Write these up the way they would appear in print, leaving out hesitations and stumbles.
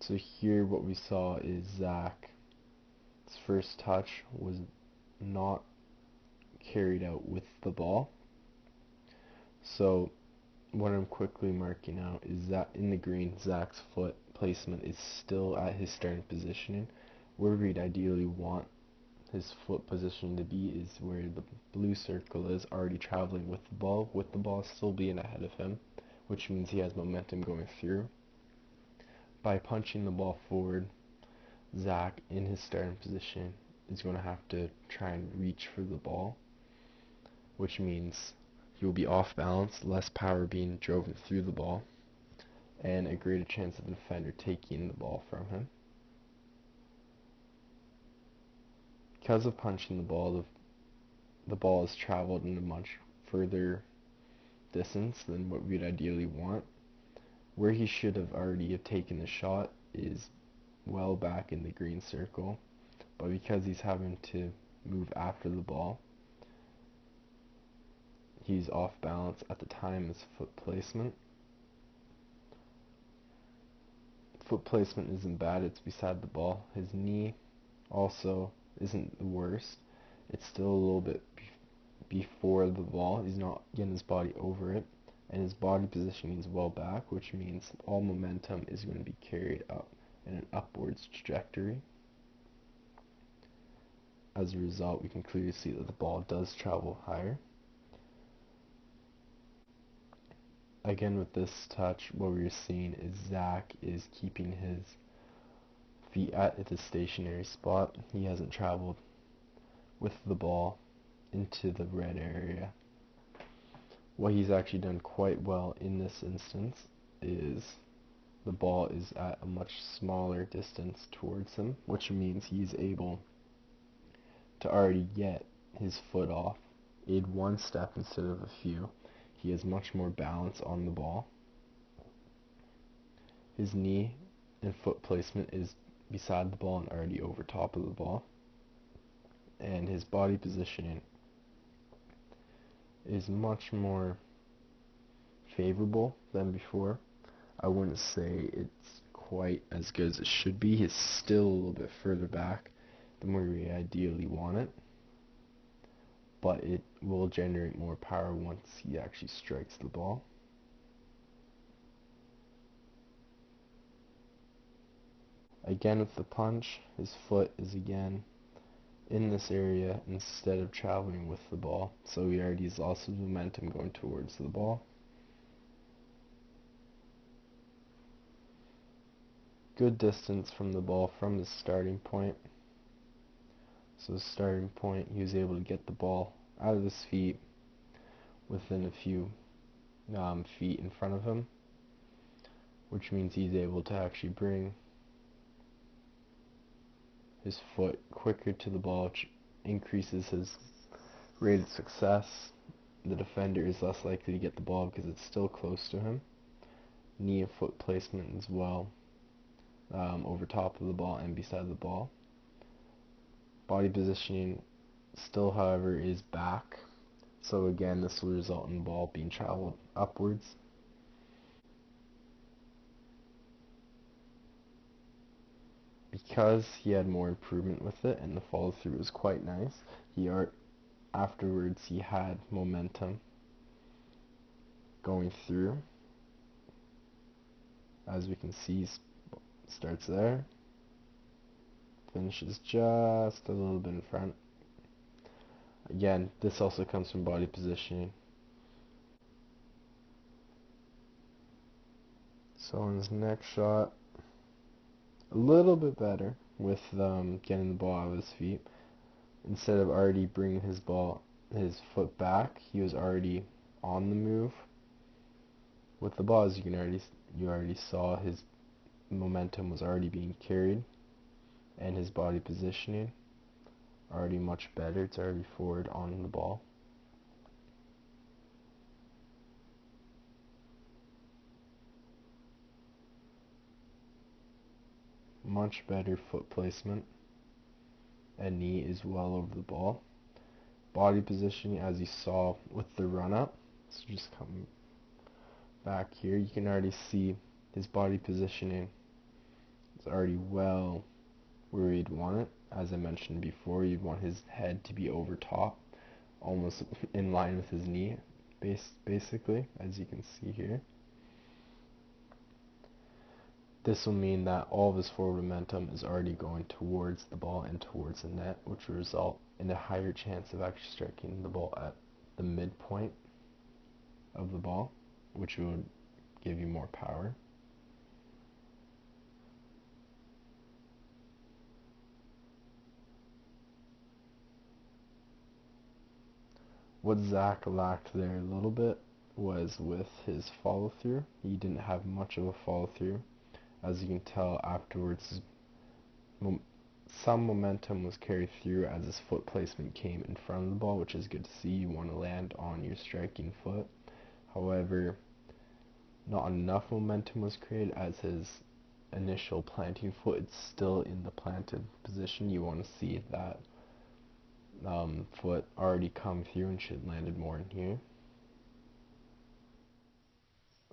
So here what we saw is Zach's first touch was not carried out with the ball. So what I'm quickly marking out is that in the green, Zach's foot placement is still at his starting positioning. Where we'd ideally want his foot position to be is where the blue circle is, already traveling with the ball still being ahead of him, which means he has momentum going through. By punching the ball forward, Zach in his starting position is going to have to try and reach for the ball, which means he will be off balance, less power being driven through the ball, and a greater chance of the defender taking the ball from him. Because of punching the ball, the ball has traveled in a much further distance than what we'd ideally want. Where he should have already have taken the shot is well back in the green circle, but because he's having to move after the ball, he's off balance at the time of foot placement. Foot placement isn't bad, it's beside the ball. His knee also isn't the worst. It's still a little bit before the ball. He's not getting his body over it, and his body positioning is well back, which means all momentum is going to be carried up in an upwards trajectory. As a result, we can clearly see that the ball does travel higher. Again, with this touch, what we're seeing is Zach is keeping his feet at the stationary spot. He hasn't traveled with the ball into the red area. What he's actually done quite well in this instance is the ball is at a much smaller distance towards him, which means he's able to already get his foot off in one step instead of a few. He has much more balance on the ball. His knee and foot placement is beside the ball and already over top of the ball. And his body positioning is much more favorable than before. I wouldn't say it's quite as good as it should be. He's still a little bit further back than where we ideally want it, but it will generate more power once he actually strikes the ball. Again with the punch, his foot is again in this area instead of traveling with the ball, so he already has lost his momentum going towards the ball. Good distance from the ball from his starting point. So his starting point, he was able to get the ball out of his feet within a few feet in front of him, which means he's able to actually bring his foot quicker to the ball, which increases his rate of success. The defender is less likely to get the ball because it's still close to him. Knee and foot placement as well, over top of the ball and beside the ball. Body positioning still, however, is back. So again, this will result in the ball being traveled upwards. Because he had more improvement with it and the follow through was quite nice, afterwards he had momentum going through. As we can see, starts there, finishes just a little bit in front. Again, this also comes from body positioning. So on his next shot, a little bit better with getting the ball out of his feet. Instead of already bringing his foot back, he was already on the move. With the ball, as you already saw, his momentum was already being carried, and his body positioning already much better. It's already forward on the ball. Much better foot placement, and knee is well over the ball. Body positioning, as you saw with the run up, so just come back here, you can already see his body positioning is already well where you'd want it. As I mentioned before, you'd want his head to be over top, almost in line with his knee, basically, as you can see here. This will mean that all of his forward momentum is already going towards the ball and towards the net, which will result in a higher chance of actually striking the ball at the midpoint of the ball, which would give you more power. What Zach lacked there a little bit was with his follow through. He didn't have much of a follow through. As you can tell afterwards, some momentum was carried through as his foot placement came in front of the ball, which is good to see. You want to land on your striking foot. However, not enough momentum was created as his initial planting foot is still in the planted position. You want to see that foot already come through and should landed more in here.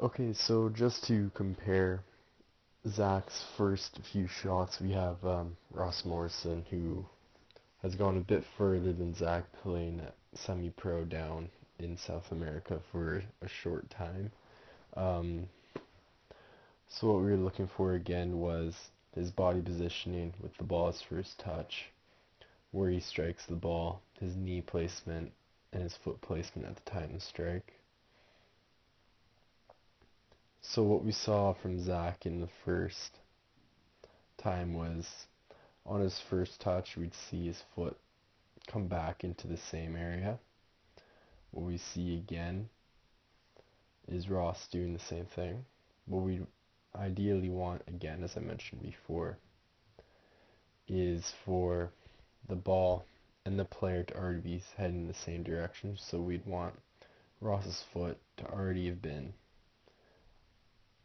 Okay, so just to compare Zach's first few shots, we have Ross Morrison, who has gone a bit further than Zach, playing semi-pro down in South America for a short time. So what we were looking for again was his body positioning with the ball's first touch, where he strikes the ball, his knee placement, and his foot placement at the time of strike. So what we saw from Zach in the first time was, on his first touch, we'd see his foot come back into the same area. What we see again is Ross doing the same thing. What we ideally want, again, as I mentioned before, is for the ball and the player to already be heading in the same direction. So we'd want Ross's foot to already have been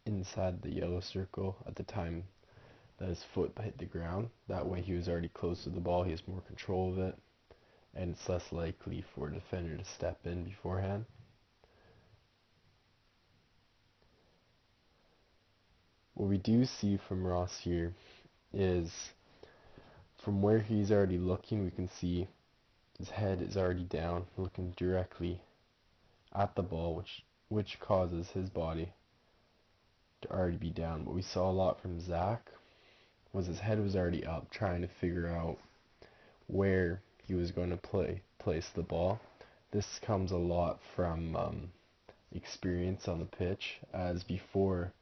inside the yellow circle at the time that his foot hit the ground. That way he was already close to the ball, he has more control of it, and it's less likely for a defender to step in beforehand. What we do see from Ross here is, from where he's already looking, we can see his head is already down, looking directly at the ball, which causes his body to already be down. What we saw a lot from Zach was his head was already up, trying to figure out where he was going to place the ball. This comes a lot from experience on the pitch, as before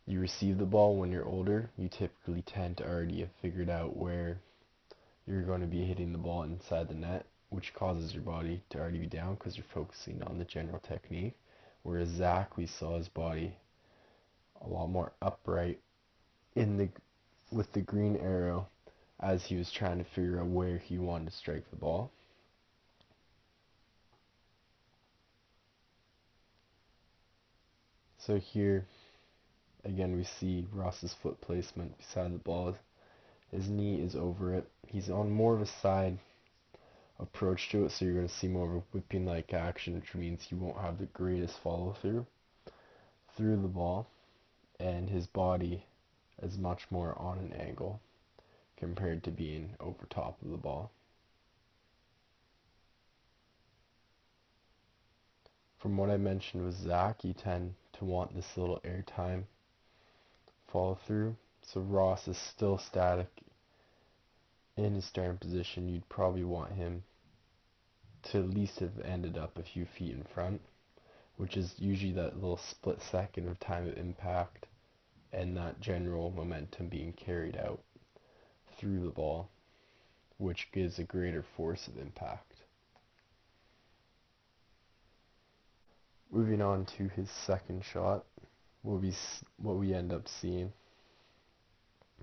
you receive the ball when you're older, you typically tend to already have figured out where you're going to be hitting the ball inside the net, which causes your body to already be down because you're focusing on the general technique. Whereas Zach, we saw his body a lot more upright with the green arrow as he was trying to figure out where he wanted to strike the ball. So here, again, we see Ross's foot placement beside the ball. His knee is over it. He's on more of a side approach to it, so you're going to see more of a whipping-like action, which means he won't have the greatest follow-through through the ball, and his body is much more on an angle compared to being over top of the ball. From what I mentioned with Zach, you tend to want this little airtime follow through. So Ross is still static in his starting position. You'd probably want him to at least have ended up a few feet in front, which is usually that little split second of time of impact and that general momentum being carried out through the ball, which gives a greater force of impact. Moving on to his second shot, what we end up seeing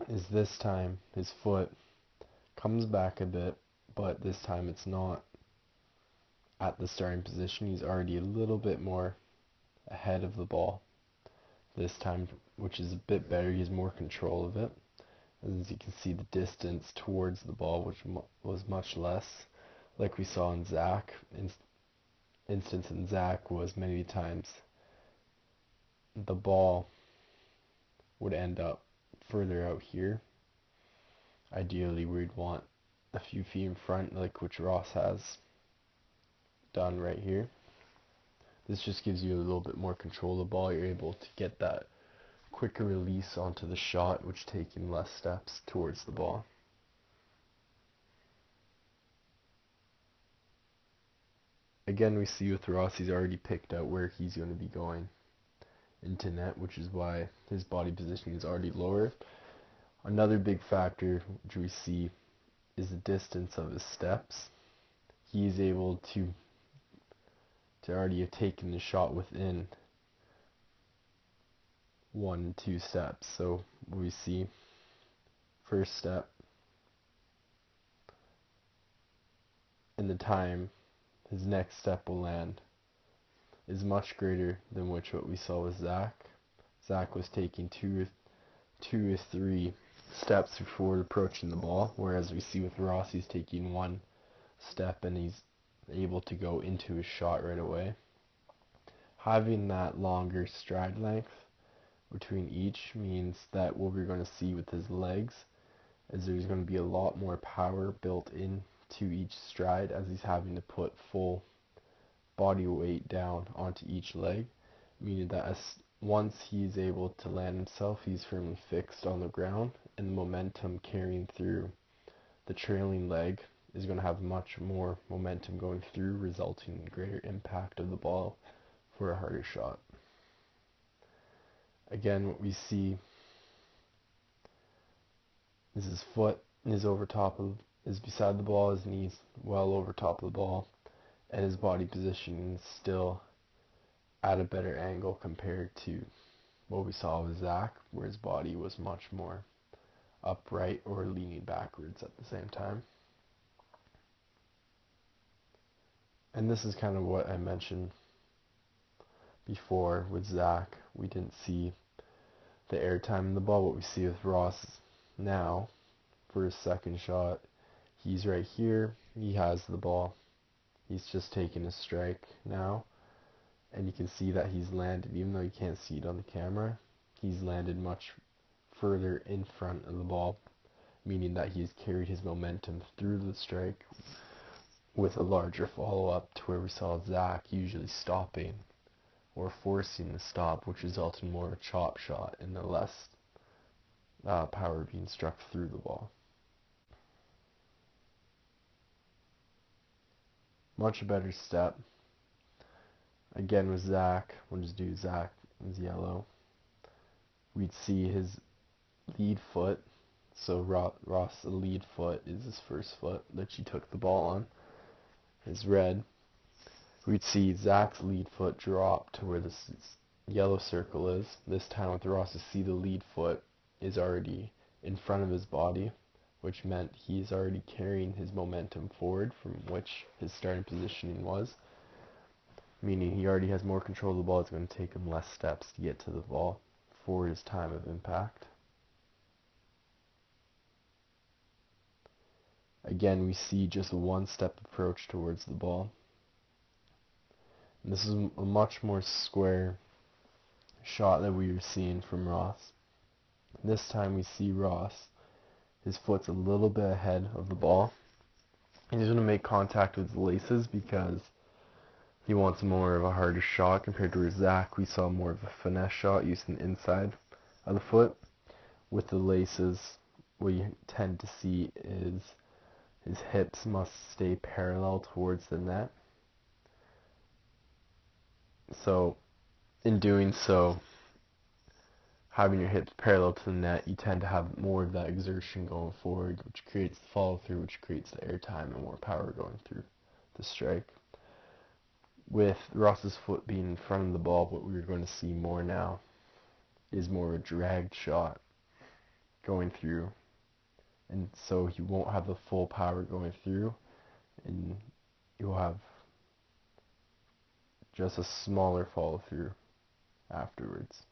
is this time his foot comes back a bit, but this time it's not at the starting position. He's already a little bit more ahead of the ball this time, which is a bit better. He has more control of it. As you can see, the distance towards the ball, which was much less, like we saw in Zach. Instance in Zach was many times the ball would end up further out here. Ideally, we'd want a few feet in front, like which Ross has done right here. This just gives you a little bit more control of the ball. You're able to get that quicker release onto the shot, which taking less steps towards the ball. Again, we see with Ross, he's already picked out where he's going to be going into net, which is why his body positioning is already lower. Another big factor which we see is the distance of his steps. He's able to already have taken the shot within 1 2 steps. So we see first step and the time his next step will land is much greater than what we saw with Zach. Zach was taking two or three steps before approaching the ball, whereas we see with Ross, he's taking 1 step and he's able to go into his shot right away. Having that longer stride length between each means that what we're going to see with his legs is there's going to be a lot more power built into each stride, as he's having to put full body weight down onto each leg, meaning that once he's able to land himself, he's firmly fixed on the ground, and the momentum carrying through the trailing leg is going to have much more momentum going through, resulting in greater impact of the ball for a harder shot. Again, what we see is his foot is beside the ball, his knees well over top of the ball, and his body positioning is still at a better angle compared to what we saw with Zach, where his body was much more upright or leaning backwards at the same time. And this is kind of what I mentioned before with Zach. We didn't see the airtime in the ball. What we see with Ross now for his second shot, he's right here, he has the ball, he's just taking a strike now, and you can see that he's landed, even though you can't see it on the camera, he's landed much further in front of the ball, meaning that he's carried his momentum through the strike with a larger follow-up, to where we saw Zach usually stopping or forcing the stop, which resulted in more of a chop shot and the less power being struck through the ball. Much better step. Again with Zach, we'll just do Zach as yellow. We'd see his lead foot. So Ross, the lead foot is his first foot that she took the ball on. Is red. We'd see Zach's lead foot drop to where this yellow circle is. This time with Ross, to see the lead foot is already in front of his body, which meant he's already carrying his momentum forward from which his starting positioning was, meaning he already has more control of the ball. It's going to take him less steps to get to the ball for his time of impact. Again, we see just a 1-step approach towards the ball. And this is a much more square shot that we were seeing from Ross. This time we see Ross, his foot's a little bit ahead of the ball. He's going to make contact with his laces because he wants more of a harder shot compared to Zach. We saw more of a finesse shot using the inside of the foot. With the laces, what you tend to see is his hips must stay parallel towards the net. So, in doing so, having your hips parallel to the net, you tend to have more of that exertion going forward, which creates the follow-through, which creates the airtime and more power going through the strike. With Ross's foot being in front of the ball, what we're going to see more now is more of a dragged shot going through. And so you won't have the full power going through, and you'll have just a smaller follow-through afterwards.